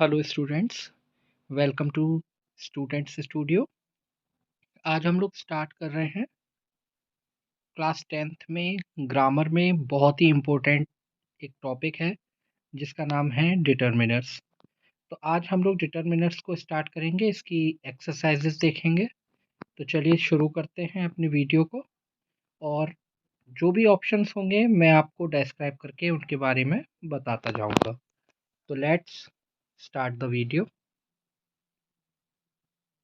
Hello students, welcome to students studio. आज हम लोग स्टार्ट कर रहे हैं क्लास 10th में ग्रामर में बहुत ही इम्पोर्टेंट एक टॉपिक है जिसका नाम है डिटर्मिनर्स। तो आज हम लोग डिटर्मिनर्स को स्टार्ट करेंगे, इसकी एक्सरसाइजेस देखेंगे। तो चलिए शुरू करते हैं अपनी वीडियो को, और जो भी ऑप्शंस होंगे मैं आपको डिस्क्राइब करके उनके बारे में बताता जाऊंगा। तो let's start the video.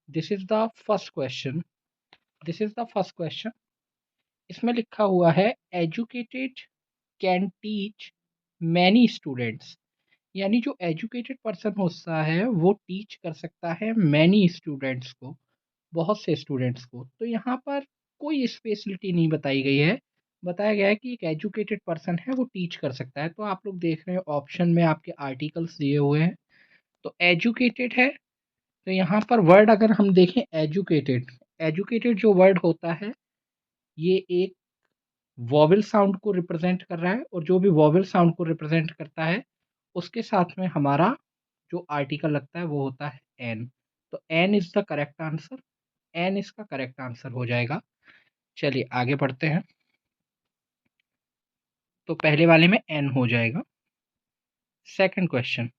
This is the first question. This is the first question. इसमें लिखा हुआ है educated can teach many students. यानी जो एजुकेटेड पर्सन होता है वो टीच कर सकता है मैनी स्टूडेंट्स को, बहुत से स्टूडेंट्स को। तो यहाँ पर कोई स्पेशलिटी नहीं बताई गई है, बताया गया है कि एक एजुकेटेड पर्सन है वो टीच कर सकता है। तो आप लोग देख रहे हैं ऑप्शन में आपके आर्टिकल्स दिए हुए हैं। तो एजुकेटेड है, तो यहाँ पर वर्ड अगर हम देखें एजुकेटेड, एजुकेटेड जो वर्ड होता है ये एक वॉवेल साउंड को रिप्रेजेंट कर रहा है, और जो भी वॉवेल साउंड को रिप्रेजेंट करता है उसके साथ में हमारा जो आर्टिकल लगता है वो होता है एन। तो an is the correct answer, an इसका करेक्ट आंसर हो जाएगा। चलिए आगे बढ़ते हैं। तो पहले वाले में एन हो जाएगा। सेकंड क्वेश्चन,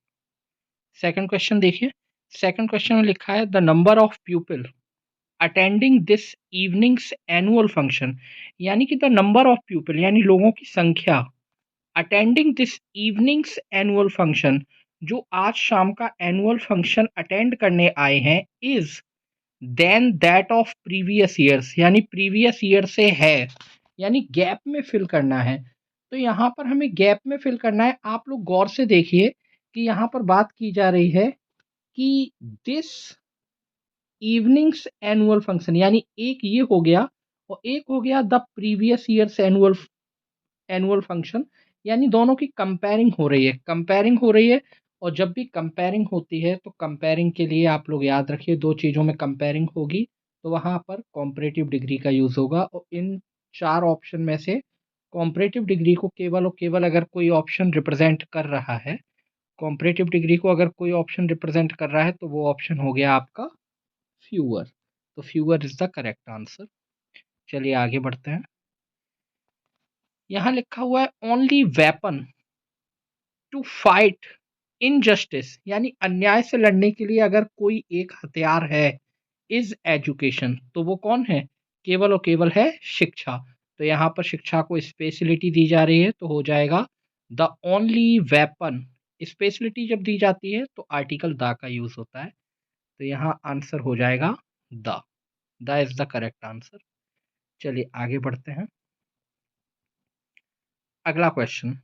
सेकंड क्वेश्चन देखिए। सेकंड क्वेश्चन में लिखा है the number of people attending this evenings annual function. यानी कि द नंबर ऑफ पीपल यानी लोगों की संख्या attending this evenings annual function, जो आज शाम का एनुअल फंक्शन अटेंड करने आए हैं, is then that of previous years, यानी प्रीवियस ईयर से है, यानी गैप में फिल करना है। तो यहाँ पर हमें गैप में फिल करना है। आप लोग गौर से देखिए कि यहाँ पर बात की जा रही है कि दिस इवनिंग्स एनुअल फंक्शन, यानी एक ये हो गया और एक हो गया the previous years annual annual function. यानी दोनों की कंपेयरिंग हो रही है, कंपेयरिंग हो रही है। और जब भी कंपेयरिंग होती है तो कंपेयरिंग के लिए आप लोग याद रखिए, दो चीज़ों में कंपेयरिंग होगी तो वहाँ पर कॉम्परेटिव डिग्री का यूज़ होगा। और इन चार ऑप्शन में से कॉम्परेटिव डिग्री को केवल और केवल अगर कोई ऑप्शन रिप्रेजेंट कर रहा है, कॉम्परेटिव डिग्री को अगर कोई ऑप्शन रिप्रेजेंट कर रहा है तो वो ऑप्शन हो गया आपका फ्यूअर। तो fewer is the correct answer. चलिए आगे बढ़ते हैं। यहाँ लिखा हुआ है only weapon to fight injustice, यानी अन्याय से लड़ने के लिए अगर कोई एक हथियार है इज एजुकेशन, तो वो कौन है? केवल और केवल है शिक्षा। तो यहाँ पर शिक्षा को स्पेशलिटी दी जा रही है तो हो जाएगा द ओनली वेपन। स्पेशलिटी जब दी जाती है तो आर्टिकल द का यूज होता है। तो यहाँ आंसर हो जाएगा the. The is the correct answer. चलिए आगे बढ़ते हैं। अगला question,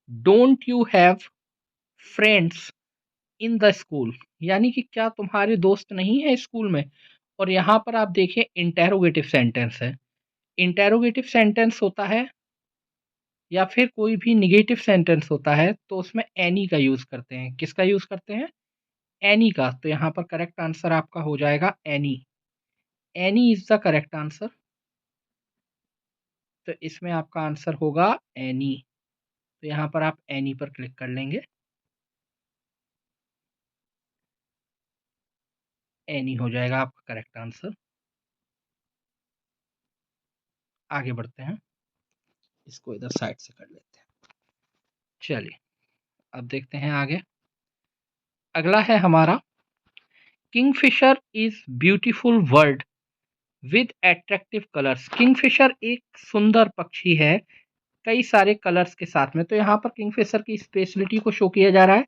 don't you have friends in the school. यानी कि क्या तुम्हारे दोस्त नहीं है स्कूल में? और यहाँ पर आप देखिए इंटेरोगेटिव सेंटेंस है। इंटेरोगेटिव सेंटेंस होता है या फिर कोई भी निगेटिव सेंटेंस होता है तो उसमें एनी का यूज़ करते हैं। किसका यूज़ करते हैं? एनी का। तो यहाँ पर करेक्ट आंसर आपका हो जाएगा any. Any is the correct answer. तो इसमें आपका आंसर होगा एनी। तो यहाँ पर आप एनी पर क्लिक कर लेंगे। एनी हो जाएगा आपका करेक्ट आंसर। आगे बढ़ते हैं। इसको इधर साइड से कर लेते हैं। चलिए अब देखते हैं आगे। अगला है हमारा Kingfisher is beautiful word with attractive colours. Kingfisher एक सुंदर पक्षी है कई सारे कलर्स के साथ में। तो यहाँ पर किंगफिशर की स्पेशलिटी को शो किया जा रहा है,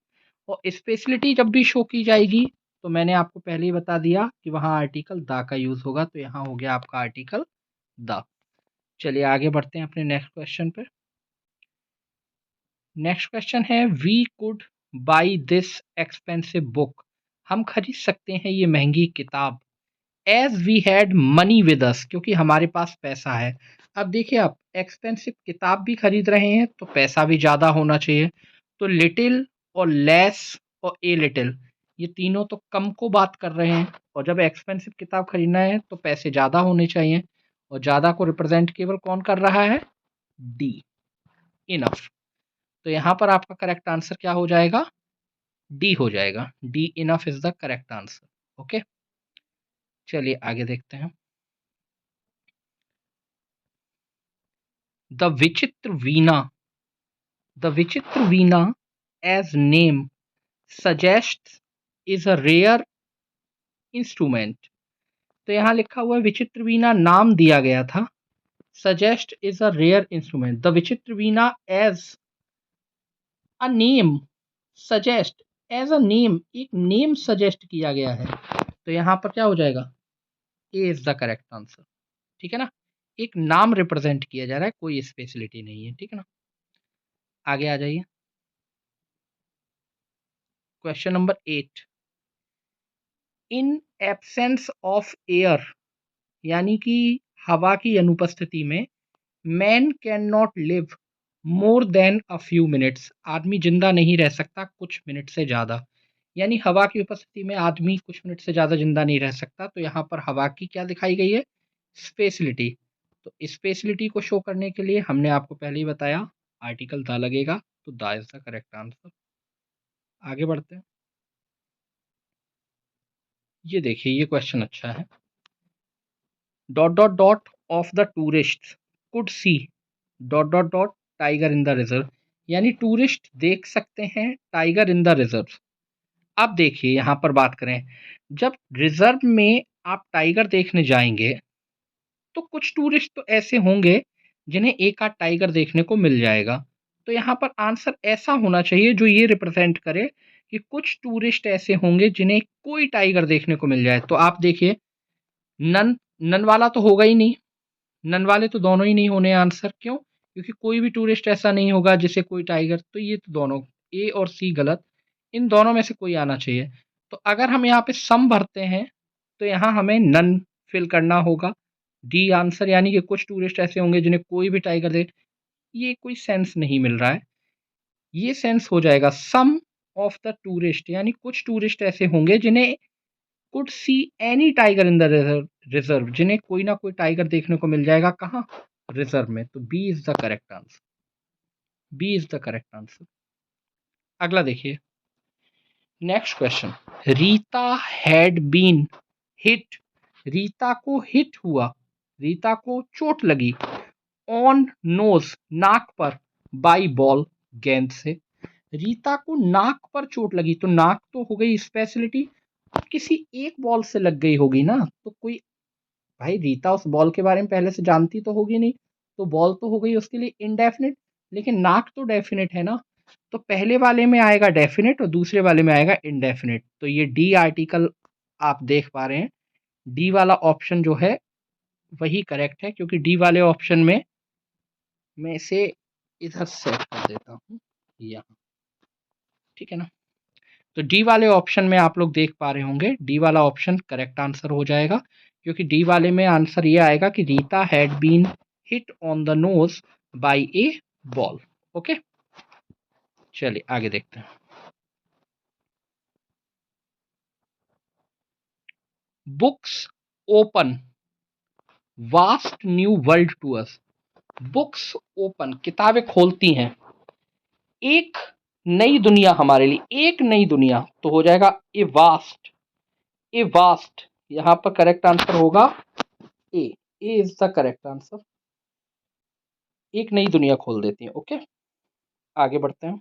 और स्पेशलिटी जब भी शो की जाएगी तो मैंने आपको पहले ही बता दिया कि वहाँ आर्टिकल द का यूज होगा। तो यहाँ हो गया आपका आर्टिकल द। चलिए आगे बढ़ते हैं अपने नेक्स्ट क्वेश्चन पे। नेक्स्ट क्वेश्चन है we could buy this expensive book. हम खरीद सकते हैं ये महंगी किताब as we had money with us, क्योंकि हमारे पास पैसा है। अब देखिए आप एक्सपेंसिव किताब भी खरीद रहे हैं तो पैसा भी ज़्यादा होना चाहिए। तो लिटिल और लेस और ए लिटिल, ये तीनों तो कम को बात कर रहे हैं, और जब एक्सपेंसिव किताब खरीदना है तो पैसे ज़्यादा होने चाहिए। और ज़्यादा को रिप्रेजेंट केवल कौन कर रहा है? D, enough. तो यहाँ पर आपका करेक्ट आंसर क्या हो जाएगा? डी हो जाएगा। D enough is the correct answer. Okay, चलिए आगे देखते हैं। द विचित्र वीणा, द विचित्र वीणा as name suggest is a rare instrument. तो यहाँ लिखा हुआ है विचित्र वीणा नाम दिया गया था, suggest is a rare instrument. The विचित्र वीणा as a name suggest, as a name, एक नेम सजेस्ट किया गया है, तो यहाँ पर क्या हो जाएगा, A is the correct answer. ठीक है ना, एक नाम रिप्रेजेंट किया जा रहा है, कोई स्पेशलिटी नहीं है। ठीक है ना, आगे आ जाइए। Question number 8, in absence of air, यानी कि हवा की अनुपस्थिति में, man can not live more than a few minutes, आदमी जिंदा नहीं रह सकता कुछ मिनट से ज़्यादा। यानी हवा की उपस्थिति में आदमी कुछ मिनट से ज़्यादा जिंदा नहीं रह सकता। तो यहाँ पर हवा की क्या दिखाई गई है, स्पेशलिटी। तो स्पेशलिटी को शो करने के लिए हमने आपको पहले ही बताया आर्टिकल द लगेगा, तो the is the correct answer. आगे बढ़ते हैं। ये देखिए, ये क्वेश्चन अच्छा है। Dot dot dot of the tourist could see dot dot dot tiger in the reserve, यानी टूरिस्ट देख सकते हैं टाइगर इन द रिजर्व। अब देखिए यहाँ पर बात करें, जब रिजर्व में आप टाइगर देखने जाएंगे तो कुछ टूरिस्ट तो ऐसे होंगे जिन्हें एक आध टाइगर देखने को मिल जाएगा। तो यहाँ पर आंसर ऐसा होना चाहिए जो ये रिप्रेजेंट करे कि कुछ टूरिस्ट ऐसे होंगे जिन्हें कोई टाइगर देखने को मिल जाए। तो आप देखिए, नन नन वाला तो होगा ही नहीं, नन वाले तो दोनों ही नहीं होने आंसर। क्यों? क्योंकि कोई भी टूरिस्ट ऐसा नहीं होगा जिसे कोई टाइगर, तो ये तो दोनों, ए और सी गलत, इन दोनों में से कोई आना चाहिए। तो अगर हम यहाँ पे सम भरते हैं तो यहाँ हमें नन फिल करना होगा, डी आंसर, यानी कि कुछ टूरिस्ट ऐसे होंगे जिन्हें कोई भी टाइगर देख, ये कोई सेंस नहीं मिल रहा है। ये सेंस हो जाएगा सम ऑफ द टूरिस्ट, यानी कुछ टूरिस्ट ऐसे होंगे जिन्हें could see any tiger in the reserve, जिन्हें कोई ना कोई टाइगर देखने को मिल जाएगा। कहाँ? रिजर्व में। तो B is the correct answer, B is the correct answer. अगला देखिए, next question, Rita had been hit, Rita को हिट हुआ, रीता को चोट लगी, ऑन नोज नाक पर, बाई बॉल गेंद से। रीता को नाक पर चोट लगी, तो नाक तो हो गई स्पेशलिटी, किसी एक बॉल से लग गई होगी ना, तो कोई, भाई रीता उस बॉल के बारे में पहले से जानती तो होगी नहीं, तो बॉल तो हो गई उसके लिए इनडेफिनिट, लेकिन नाक तो डेफिनेट है ना। तो पहले वाले में आएगा डेफिनेट और दूसरे वाले में आएगा इनडेफिनेट। तो ये डी आर्टिकल आप देख पा रहे हैं, डी वाला ऑप्शन जो है वही करेक्ट है, क्योंकि डी वाले ऑप्शन में मैं इसे इधर सेट कर देता हूँ यहाँ। ठीक है ना, तो डी वाले ऑप्शन में आप लोग देख पा रहे होंगे, डी वाला ऑप्शन करेक्ट आंसर हो जाएगा, क्योंकि डी वाले में आंसर ये आएगा कि Rita had been hit on the nose by a ball. Okay, चलिए आगे देखते हैं। Books open vast new world to us, books open, किताबें खोलती हैं एक नई दुनिया हमारे लिए, एक नई दुनिया, तो हो जाएगा ए वास्ट, ए वास्ट, यहां पर करेक्ट आंसर होगा ए, ए इज द करेक्ट आंसर, एक नई दुनिया खोल देती है। ओके, आगे बढ़ते हैं।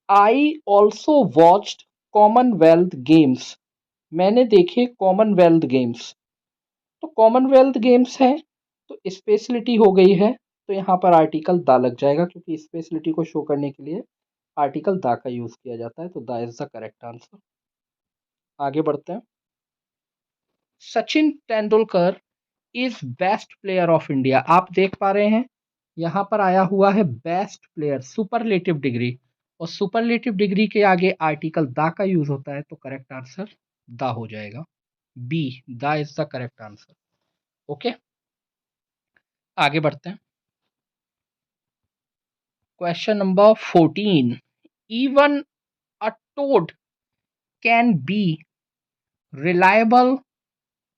I also watched Commonwealth games, मैंने देखे कॉमनवेल्थ गेम्स, तो कॉमनवेल्थ गेम्स है तो स्पेशलिटी हो गई है, तो यहाँ पर आर्टिकल द लग जाएगा, क्योंकि स्पेशलिटी को शो करने के लिए आर्टिकल द का यूज किया जाता है। तो the is the correct answer. आगे बढ़ते हैं। Sachin Tendulkar is best player of India, आप देख पा रहे हैं यहाँ पर आया हुआ है बेस्ट प्लेयर, सुपरलेटिव डिग्री, और सुपरलेटिव डिग्री के आगे आर्टिकल द का यूज होता है, तो करेक्ट आंसर द हो जाएगा, B, the is the correct answer. Okay, आगे बढ़ते हैं। Question number 14, even a toad can be reliable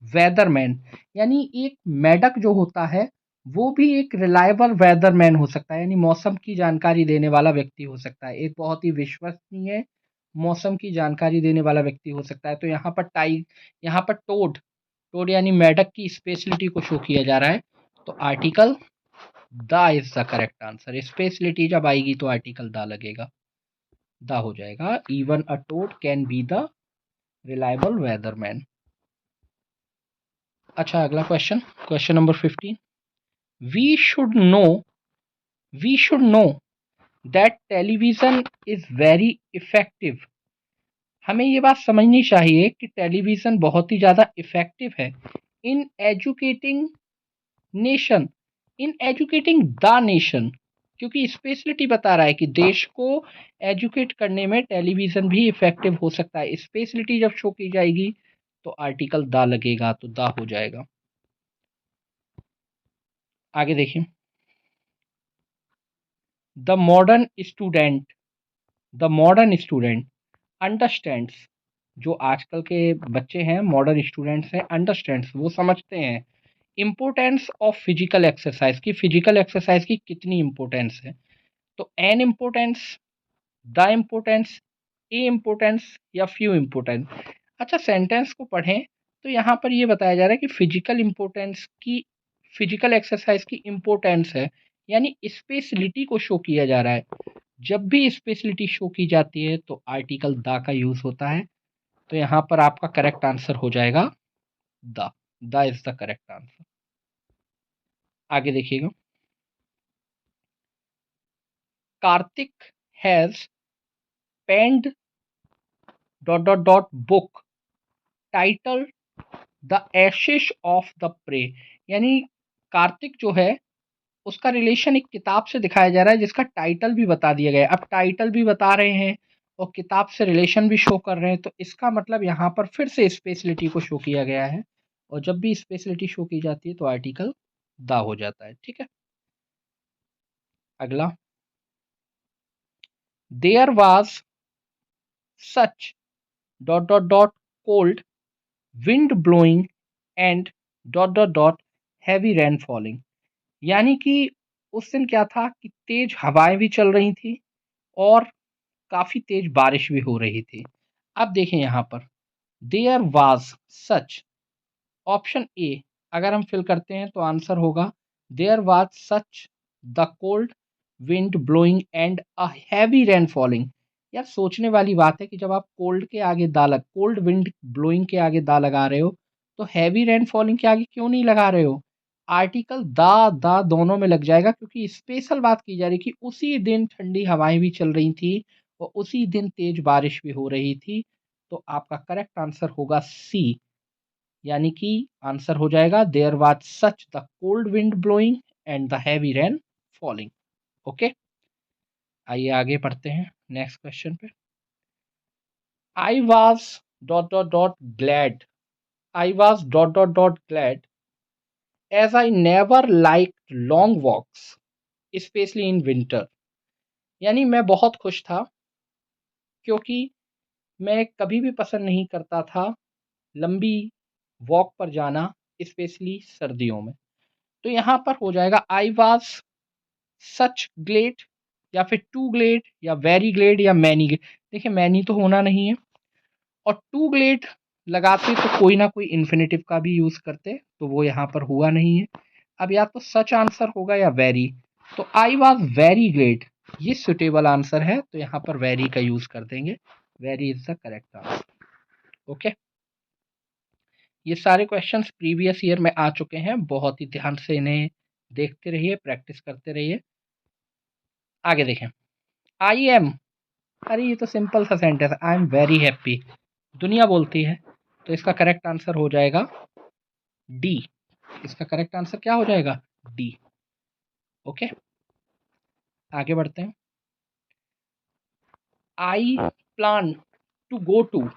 weatherman, यानी एक मेढक जो होता है वो भी एक रिलायबल वेदरमैन हो सकता है, यानी मौसम की जानकारी देने वाला व्यक्ति हो सकता है, एक बहुत ही विश्वसनीय मौसम की जानकारी देने वाला व्यक्ति हो सकता है। तो यहाँ पर टोड टोड यानी मेढक की स्पेशलिटी को शो किया जा रहा है, तो article the is the correct answer. Speciality जब आएगी तो आर्टिकल द लगेगा, द हो जाएगा। Even a toad can be the reliable weatherman. अच्छा, अगला question, question number 15। We should know we should know that television is very effective. हमें ये बात समझनी चाहिए कि टेलीविजन बहुत ही ज़्यादा इफेक्टिव है in educating nation, in educating the nation, क्योंकि स्पेशलिटी बता रहा है कि देश को एजुकेट करने में टेलीविजन भी इफेक्टिव हो सकता है। स्पेशलिटी जब शो की जाएगी तो आर्टिकल द लगेगा, तो द हो जाएगा। आगे देखिए, the modern student the modern student understands, जो आजकल के बच्चे हैं, मॉडर्न स्टूडेंट्स हैं, अंडरस्टैंड्स वो समझते हैं इम्पोर्टेंस ऑफ फिजिकल एक्सरसाइज की, फिजिकल एक्सरसाइज की कितनी इम्पोर्टेंस है। तो N importance, the importance, A importance या फ्यू इम्पोर्टेंस। अच्छा, सेंटेंस को पढ़ें तो यहाँ पर ये बताया जा रहा है कि फिजिकल एक्सरसाइज की इम्पोर्टेंस है, यानी स्पेशलिटी को शो किया जा रहा है। जब भी स्पेशलिटी शो की जाती है तो आर्टिकल द का यूज होता है, तो यहाँ पर आपका करेक्ट आंसर हो जाएगा the the is the correct answer. आगे देखिएगा, Kartik has penned dot dot dot book title the ashes of the prey, यानी कार्तिक जो है उसका रिलेशन एक किताब से दिखाया जा रहा है जिसका टाइटल भी बता दिया गया है। अब टाइटल भी बता रहे हैं और किताब से रिलेशन भी शो कर रहे हैं, तो इसका मतलब यहाँ पर फिर से स्पेशलिटी को शो किया गया है, और जब भी स्पेशलिटी शो की जाती है तो आर्टिकल द हो जाता है। ठीक है, अगला, there was such dot dot dot cold wind blowing and dot dot dot heavy rain falling, यानी कि उस दिन क्या था कि तेज हवाएं भी चल रही थी और काफी तेज बारिश भी हो रही थी। अब देखें यहाँ पर, there was such, option A अगर हम फिल करते हैं तो आंसर होगा there was such the cold wind blowing and a heavy rain falling. यार सोचने वाली बात है कि जब आप कोल्ड विंड ब्लोइंग के आगे दा लगा रहे हो तो हैवी रेन फॉलिंग के आगे क्यों नहीं लगा रहे हो। आर्टिकल दा दोनों में लग जाएगा, क्योंकि स्पेशल बात की जा रही कि उसी दिन ठंडी हवाएं भी चल रही थी और उसी दिन तेज बारिश भी हो रही थी। तो आपका करेक्ट आंसर होगा सी, यानी कि आंसर हो जाएगा there was such the cold wind blowing and the heavy rain falling. Okay, आइए आगे पढ़ते हैं नेक्स्ट क्वेश्चन पे। I was dot dot dot glad I was dot dot dot glad as I never like long walks especially in winter, यानी मैं बहुत खुश था क्योंकि मैं कभी भी पसंद नहीं करता था लंबी वॉक पर जाना, स्पेशली सर्दियों में। तो यहाँ पर हो जाएगा आई वाज सच ग्लेड, या फिर टू ग्लेड, या वेरी ग्लेड, या मैनी ग्लेड। देखिए, मैनी तो होना नहीं है, और टू ग्लेड लगाते तो कोई ना कोई इन्फिनेटिव का भी यूज करते, तो वो यहाँ पर हुआ नहीं है। अब या तो सच आंसर होगा या वेरी, तो आई वॉज वेरी ग्लेड ये सुटेबल आंसर है, तो यहाँ पर वेरी का यूज कर देंगे। Very is the correct answer. Okay, ये सारे क्वेश्चंस प्रीवियस ईयर में आ चुके हैं, बहुत ही ध्यान से इन्हें देखते रहिए, प्रैक्टिस करते रहिए। आगे देखें, आई एम, अरे ये तो सिंपल सा sentence, I am very happy दुनिया बोलती है, तो इसका करेक्ट आंसर हो जाएगा डी। इसका करेक्ट आंसर क्या हो जाएगा, डी। ओके, आगे बढ़ते हैं। I plan to go to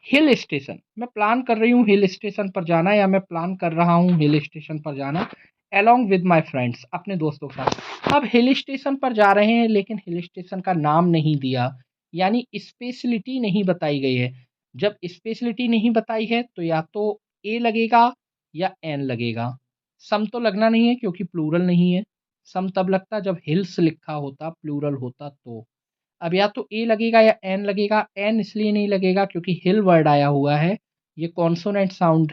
hill station, मैं प्लान कर रही हूँ हिल स्टेशन पर जाना, या मैं प्लान कर रहा हूँ हिल स्टेशन पर जाना along विद माई फ्रेंड्स, अपने दोस्तों के साथ। अब हिल स्टेशन पर जा रहे हैं लेकिन हिल स्टेशन का नाम नहीं दिया, यानी स्पेशलिटी नहीं बताई गई है। जब स्पेशलिटी नहीं बताई है तो या तो ए लगेगा या एन लगेगा। सम तो लगना नहीं है क्योंकि प्लूरल नहीं है। सम तब लगता जब हिल्स लिखा होता, प्लूरल होता तो। अब या तो ए लगेगा या एन लगेगा। एन इसलिए नहीं लगेगा क्योंकि हिल वर्ड आया हुआ है, ये कॉन्सोनेंट साउंड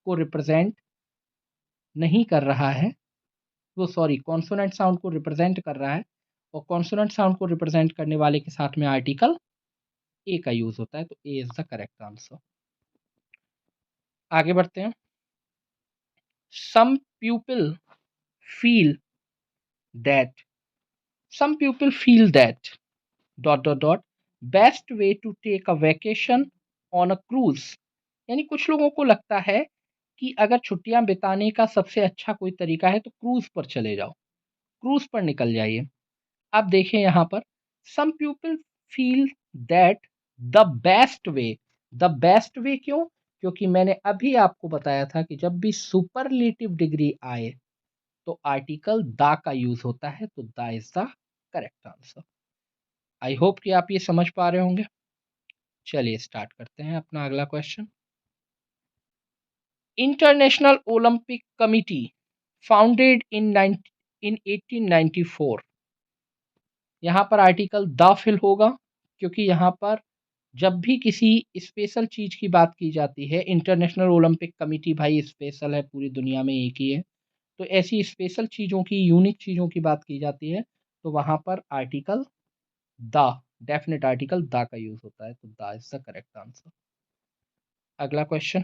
को रिप्रेजेंट नहीं कर रहा है। वो सॉरी, कॉन्सोनेंट साउंड को रिप्रेजेंट कर रहा है, और कॉन्सोनेंट साउंड को रिप्रेजेंट करने वाले के साथ में आर्टिकल ए का यूज होता है, तो A is the correct answer. आगे बढ़ते हैं। Some people feel that, some people feel that dot dot dot best way to take a vacation on a cruise. यानी कुछ लोगों को लगता है कि अगर छुट्टियां बिताने का सबसे अच्छा कोई तरीका है तो क्रूज पर चले जाओ, क्रूज पर निकल जाइए। अब देखें यहाँ पर, some people feel that the best way. The best way क्यों? क्योंकि मैंने अभी आपको बताया था कि जब भी सुपरलेटिव डिग्री आए तो आर्टिकल द का यूज होता है, तो the is the correct answer. I hope कि आप ये समझ पा रहे होंगे। चलिए स्टार्ट करते हैं अपना अगला question. International Olympic committee founded in 1894। यहाँ पर आर्टिकल द फिल होगा, क्योंकि यहाँ पर जब भी किसी स्पेशल चीज़ की बात की जाती है, इंटरनेशनल ओलंपिक कमिटी भाई स्पेशल है, पूरी दुनिया में एक ही है, तो ऐसी स्पेशल चीज़ों की, यूनिक चीज़ों की बात की जाती है, तो वहाँ पर article the, definite article the का यूज होता है, तो the is the correct answer. अगला question.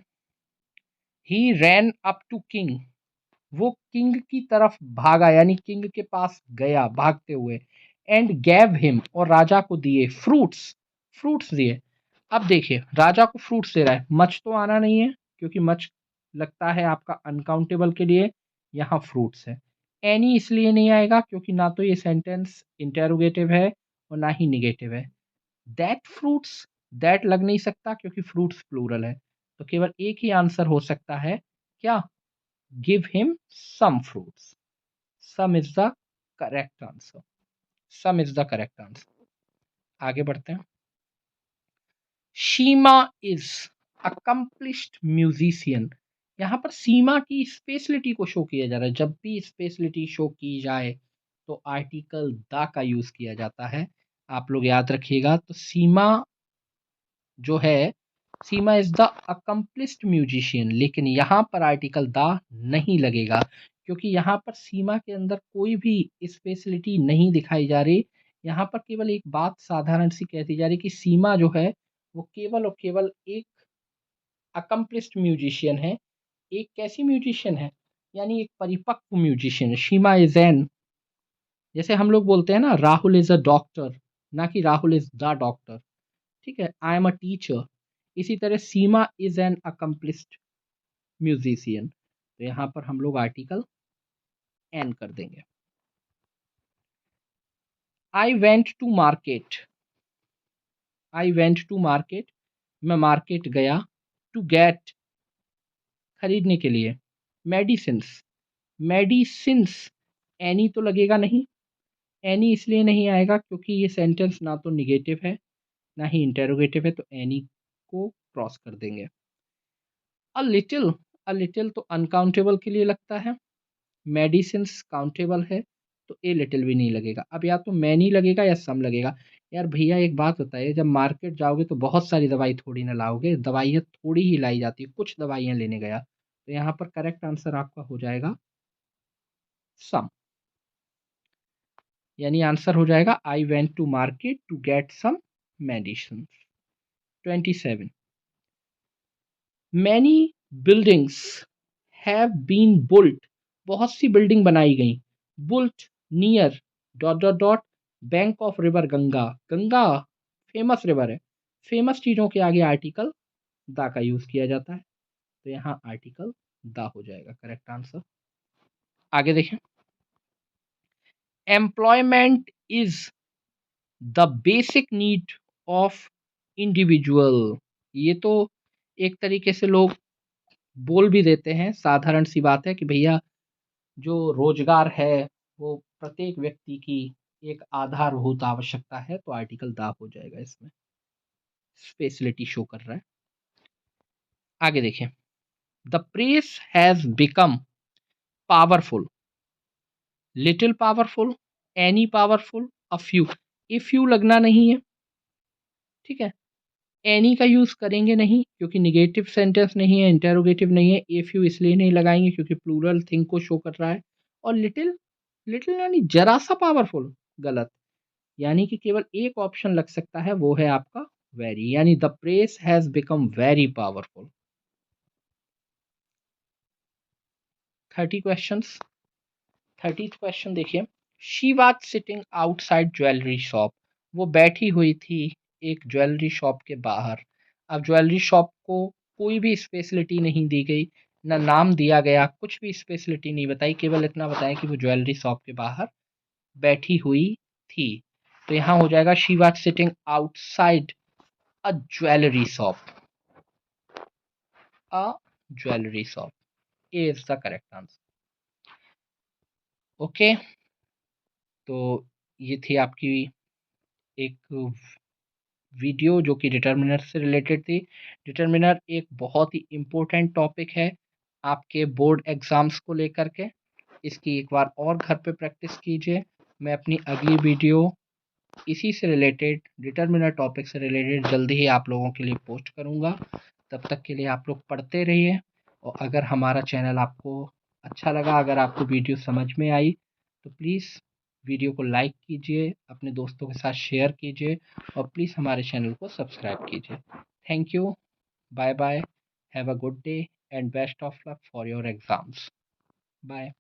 He ran up to king, वो किंग की तरफ भागा, यानी किंग के पास गया भागते हुए, एंड गैव हिम, और राजा को दिए फ्रूट्स, फ्रूट्स दिए। अब देखिए, राजा को फ्रूट्स दे रहा है, मच तो आना नहीं है क्योंकि मच लगता है आपका अनकाउंटेबल के लिए, यहाँ फ्रूट्स है। एनी इसलिए नहीं आएगा क्योंकि ना तो ये सेंटेंस इंटेरोगेटिव है और ना ही निगेटिव है। दैट फ्रूट्स, दैट लग नहीं सकता क्योंकि फ्रूट्स प्लूरल है, तो केवल एक ही आंसर हो सकता है, क्या? Give him some fruits. Some is the correct answer. Some is the correct answer. आगे बढ़ते हैं। Sheema is accomplished musician. यहाँ पर सीमा की स्पेशलिटी को शो किया जा रहा है। जब भी स्पेशलिटी शो की जाए तो आर्टिकल द का यूज किया जाता है। आप लोग याद रखिएगा, तो सीमा जो है, सीमा इज द अकम्प्लिस्ड म्यूजिशियन, लेकिन यहाँ पर आर्टिकल द नहीं लगेगा क्योंकि यहाँ पर सीमा के अंदर कोई भी स्पेशलिटी नहीं दिखाई जा रही। यहाँ पर केवल एक बात साधारण सी कहती जा रही कि सीमा जो है वो केवल और केवल एक अकम्प्लिस्ड म्यूजिशियन है। एक कैसी म्यूजिशियन है? यानी एक परिपक्व म्यूजिशियन है। सीमा इज एन, जैसे हम लोग बोलते हैं ना, राहुल इज अ डॉक्टर, ना कि राहुल इज द डॉक्टर। ठीक है, आई एम अ टीचर। इसी तरह Seema is an accomplished musician, तो यहाँ पर हम लोग आर्टिकल एन कर देंगे। I went to market, I went to market, मैं मार्केट गया, टू गेट, खरीदने के लिए, मेडिसिन्स, मेडिसिन्स, एनी तो लगेगा नहीं। एनी इसलिए नहीं आएगा क्योंकि ये सेंटेंस ना तो निगेटिव है ना ही इंटेरोगेटिव है, तो एनी को क्रॉस कर देंगे। अ लिटिल, अ लिटिल तो अनकाउंटेबल के लिए लगता है, मेडिसिन्स काउंटेबल है, तो ए लिटिल भी नहीं लगेगा। अब या तो मैनी लगेगा या सम लगेगा। यार भैया एक बात बताइए, जब मार्केट जाओगे तो बहुत सारी दवाई थोड़ी ना लाओगे, दवाइयाँ थोड़ी ही लाई जाती है, कुछ दवाइयाँ लेने गया, तो यहाँ पर करेक्ट आंसर आपका हो जाएगा सम। यानी आंसर हो जाएगा I went to market to get some medicine. 27, many buildings have been built, बहुत सी बिल्डिंग बनाई गई, built near dot dot dot bank of river Ganga. Ganga famous river है, फेमस चीज़ों के आगे आर्टिकल द का यूज किया जाता है, तो यहाँ आर्टिकल द हो जाएगा करेक्ट आंसर। आगे देखें। Employment is the basic need of individual, ये तो एक तरीके से लोग बोल भी देते हैं, साधारण सी बात है कि भैया जो रोजगार है वो प्रत्येक व्यक्ति की एक आधारभूत आवश्यकता है, तो आर्टिकल द हो जाएगा, इसमें स्पेशलिटी शो कर रहा है। आगे देखें। The press has become, powerful, little powerful, any powerful, a few. A few लगना नहीं है, ठीक है। एनी का यूज़ करेंगे नहीं क्योंकि नेगेटिव सेंटेंस नहीं है, इंटेरोगेटिव नहीं है। ए फ्यू इसलिए नहीं लगाएंगे क्योंकि प्लूरल थिंग को शो कर रहा है। और लिटिल, लिटिल यानी जरा सा पावरफुल, गलत। यानी कि केवल एक ऑप्शन लग सकता है, वो है आपका वेरी, यानी the press has become very powerful. 30 questions. 30th question देखिए, she was sitting outside jewellery shop. वो बैठी हुई थी एक ज्वेलरी शॉप के बाहर। अब ज्वेलरी शॉप को कोई भी स्पेशलिटी नहीं दी गई, ना नाम दिया गया, कुछ भी स्पेशलिटी नहीं बताई, केवल इतना बताया कि वो ज्वेलरी शॉप के बाहर बैठी हुई थी। तो यहाँ हो जाएगा she was sitting outside a jewellery shop, a jewellery shop. A is the correct answer. Okay, तो ये थी आपकी एक वीडियो जो कि डिटर्मिनर से रिलेटेड थी। डिटर्मिनर एक बहुत ही इम्पोर्टेंट टॉपिक है आपके बोर्ड एग्ज़ाम्स को लेकर के। इसकी एक बार और घर पे प्रैक्टिस कीजिए। मैं अपनी अगली वीडियो इसी से रिलेटेड, डिटर्मिनर टॉपिक से रिलेटेड जल्दी ही आप लोगों के लिए पोस्ट करूँगा। तब तक के लिए आप लोग पढ़ते रहिए। और अगर हमारा चैनल आपको अच्छा लगा, अगर आपको वीडियो समझ में आई, तो प्लीज़ वीडियो को लाइक कीजिए, अपने दोस्तों के साथ शेयर कीजिए और प्लीज़ हमारे चैनल को सब्सक्राइब कीजिए। Thank you, bye bye, have a good day and best of luck for your exams. Bye.